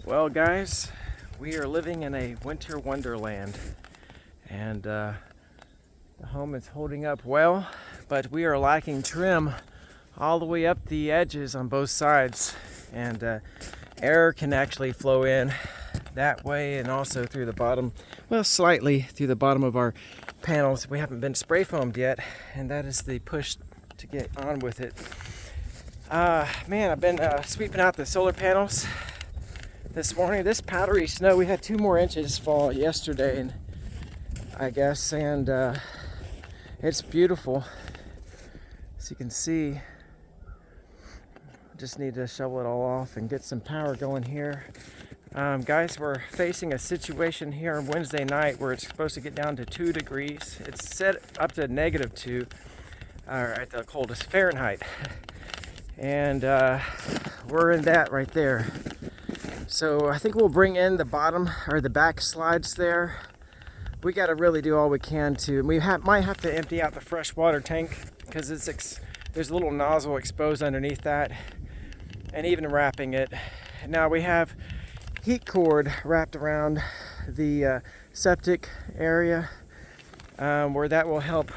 Well, guys, we are living in a winter wonderland, and the home is holding up well, but we are lacking trim all the way up the edges on both sides, and air can actually flow in that way and also through the bottom, well, slightly through the bottom of our panels. We haven't been spray foamed yet, and that is the push to get on with it. Man, I've been sweeping out the solar panels this morning. This powdery snow, we had 2 more inches fall yesterday, and I guess, and it's beautiful. As you can see, just need to shovel it all off and get some power going here. Guys, we're facing a situation here on Wednesday night where it's supposed to get down to 2 degrees. It's set up to -2, at the coldest Fahrenheit. And we're in that right there. So I think we'll bring in the bottom or the back slides there. We got to really do all we can to. Might have to empty out the fresh water tank because there's a little nozzle exposed underneath that, and even wrapping it. Now we have heat cord wrapped around the septic area where that will help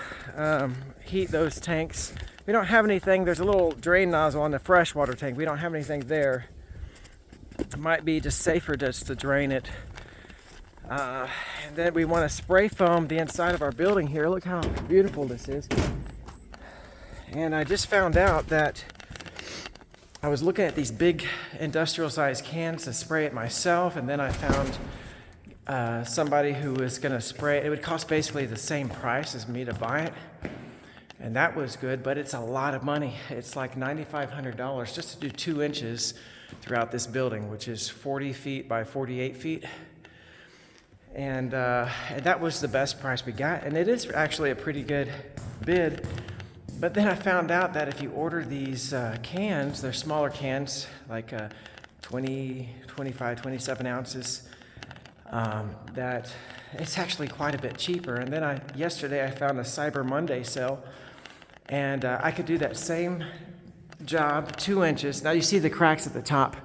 heat those tanks. We don't have anything. There's a little drain nozzle on the freshwater tank. We don't have anything there. It might be just safer just to drain it. And then we want to spray foam the inside of our building here. Look how beautiful this is. And I just found out that I was looking at these big industrial sized cans to spray it myself, and then I found somebody who was going to spray it. It would cost basically the same price as me to buy it. And that was good, but it's a lot of money. It's like $9,500 just to do 2 inches throughout this building, which is 40 feet by 48 feet. And that was the best price we got. And it is actually a pretty good bid. But then I found out that if you order these cans, they're smaller cans, like 20, 25, 27 ounces, that it's actually quite a bit cheaper. And then yesterday I found a Cyber Monday sale, and I could do that same job, 2 inches. Now you see the cracks at the top.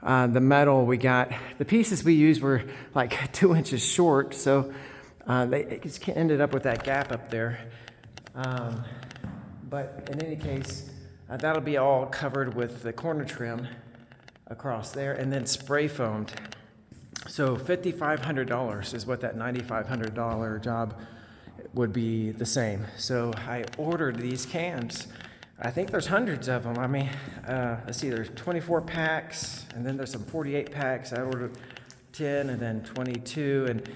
The metal we got, the pieces we used were like 2 inches short, so it just ended up with that gap up there. But in any case, that'll be all covered with the corner trim across there and then spray foamed. So $5,500 is what that $9,500 job would be the same. So I ordered these cans. I think there's hundreds of them. I mean, let's see, there's 24 packs, and then there's some 48 packs. I ordered 10 and then 22. And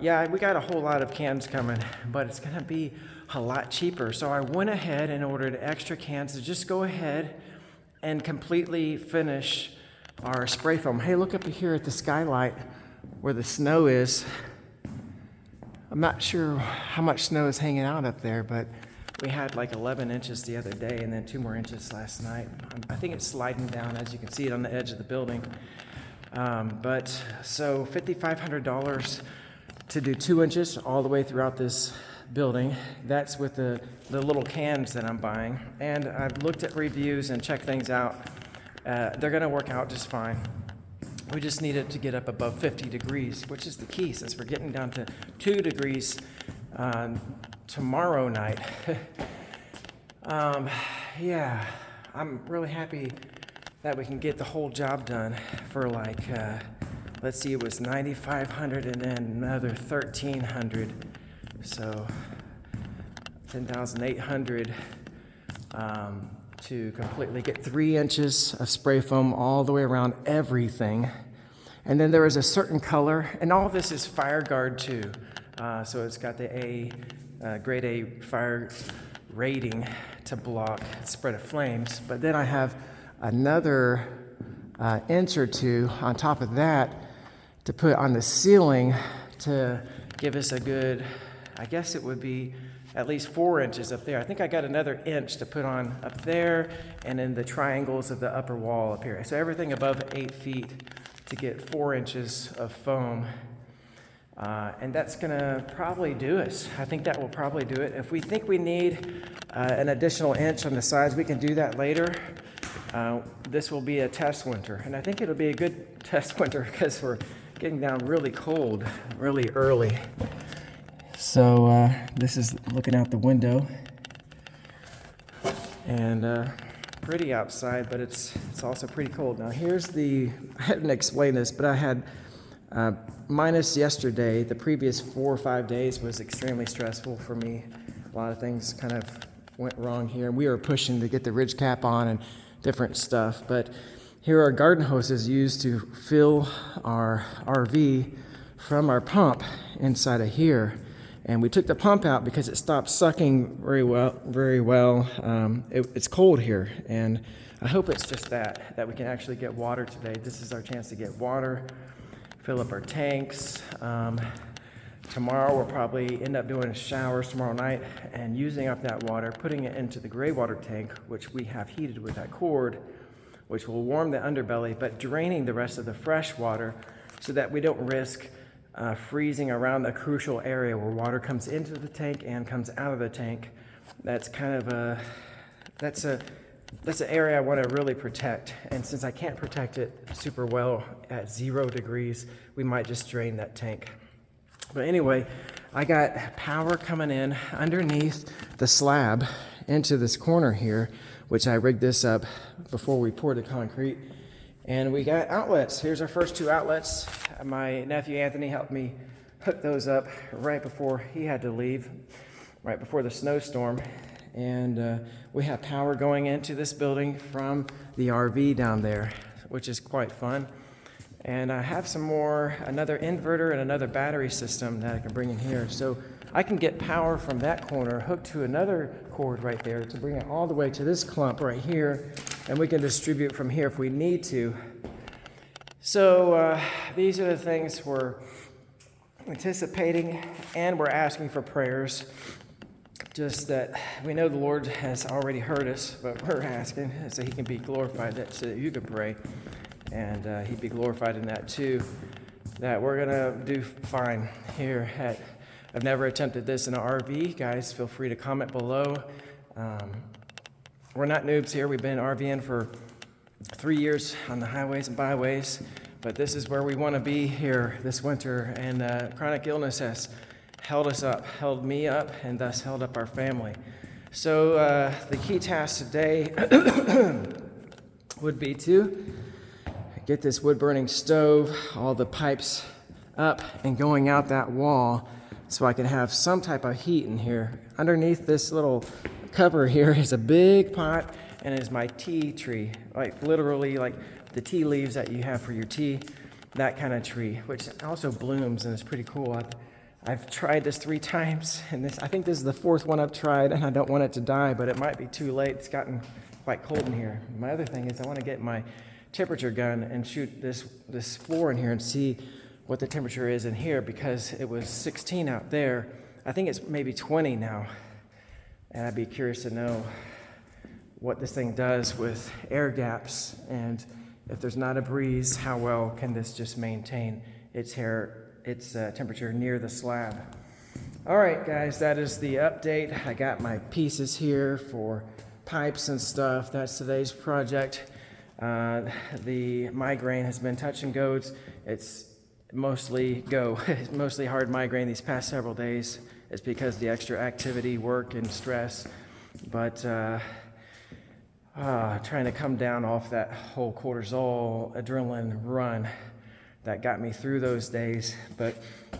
yeah, we got a whole lot of cans coming, but it's going to be a lot cheaper. So I went ahead and ordered extra cans to just go ahead and completely finish our spray foam. Hey, look up here at the skylight where the snow is. I'm not sure how much snow is hanging out up there, but we had like 11 inches the other day and then 2 more inches last night. I think it's sliding down, as you can see it on the edge of the building. But so $5,500 to do 2 inches all the way throughout this building. That's with the little cans that I'm buying. And I've looked at reviews and checked things out. They're going to work out just fine. We just need it to get up above 50 degrees, which is the key, since we're getting down to 2 degrees tomorrow night. Yeah, I'm really happy that we can get the whole job done for like, let's see, it was $9,500 and then another $1,300. So $10,800 to completely get 3 inches of spray foam all the way around everything. And then there is a certain color, and all of this is fire guard too. So it's got the grade A fire rating to block spread of flames. But then I have another inch or 2 on top of that to put on the ceiling to give us a good, I guess it would be at least 4 inches up there. I think I got another inch to put on up there, and in the triangles of the upper wall up here. So everything above 8 feet to get 4 inches of foam. And that's gonna probably do it. I think that will probably do it. If we think we need an additional inch on the sides, we can do that later. this will be a test winter. And I think it'll be a good test winter because we're getting down really cold really early. So this is looking out the window. And pretty outside, but it's also pretty cold. Now here's I didn't explain this, but I had minus yesterday. The previous 4 or 5 days was extremely stressful for me. A lot of things kind of went wrong here. We were pushing to get the ridge cap on and different stuff, but here are garden hoses used to fill our RV from our pump inside of here. And we took the pump out because it stopped sucking very well. It's cold here, and I hope it's just that we can actually get water today. This is our chance to get water, fill up our tanks. Tomorrow we'll probably end up doing showers tomorrow night and using up that water, putting it into the gray water tank, which we have heated with that cord, which will warm the underbelly, but draining the rest of the fresh water so that we don't risk freezing around a crucial area where water comes into the tank and comes out of the tank. That's kind of that's an area I want to really protect. And since I can't protect it super well at 0 degrees, we might just drain that tank. But anyway, I got power coming in underneath the slab into this corner here, which I rigged this up before we poured the concrete. And we got outlets. Here's our first 2 outlets. My nephew Anthony helped me hook those up right before he had to leave, right before the snowstorm. And we have power going into this building from the RV down there, which is quite fun. And I have another inverter and another battery system that I can bring in here. So I can get power from that corner hooked to another cord right there to bring it all the way to this clump right here. And we can distribute from here if we need to. So these are the things we're anticipating, and we're asking for prayers. Just that we know the Lord has already heard us, but we're asking so he can be glorified, so that you can pray, and he'd be glorified in that too, that we're going to do fine here I've never attempted this in an RV. Guys, feel free to comment below. We're not noobs here. We've been RVing for 3 years on the highways and byways, but this is where we want to be here this winter, and chronic illness has held me up, and thus held up our family. So the key task today would be to get this wood-burning stove, all the pipes up and going out that wall so I can have some type of heat in here. Underneath this little cover here is a big pot, and is my tea tree, like literally like the tea leaves that you have for your tea, that kind of tree, which also blooms and is pretty cool. I've tried this 3 times, and I think this is the 4th one I've tried, and I don't want it to die, but it might be too late. It's gotten quite cold in here. My other thing is I want to get my temperature gun and shoot this floor in here and see what the temperature is in here, because it was 16 out there. I think it's maybe 20 now, and I'd be curious to know what this thing does with air gaps, and if there's not a breeze, how well can this just maintain its temperature near the slab. All right, guys, that is the update. I got my pieces here for pipes and stuff. That's today's project. The migraine has been touch and goes. It's mostly hard migraine these past several days. It's because the extra activity, work, and stress. But trying to come down off that whole cortisol adrenaline run that got me through those days. But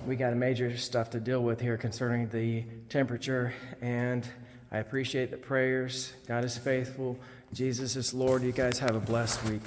we got major stuff to deal with here concerning the temperature, and I appreciate the prayers. God is faithful. Jesus is Lord. You guys have a blessed week.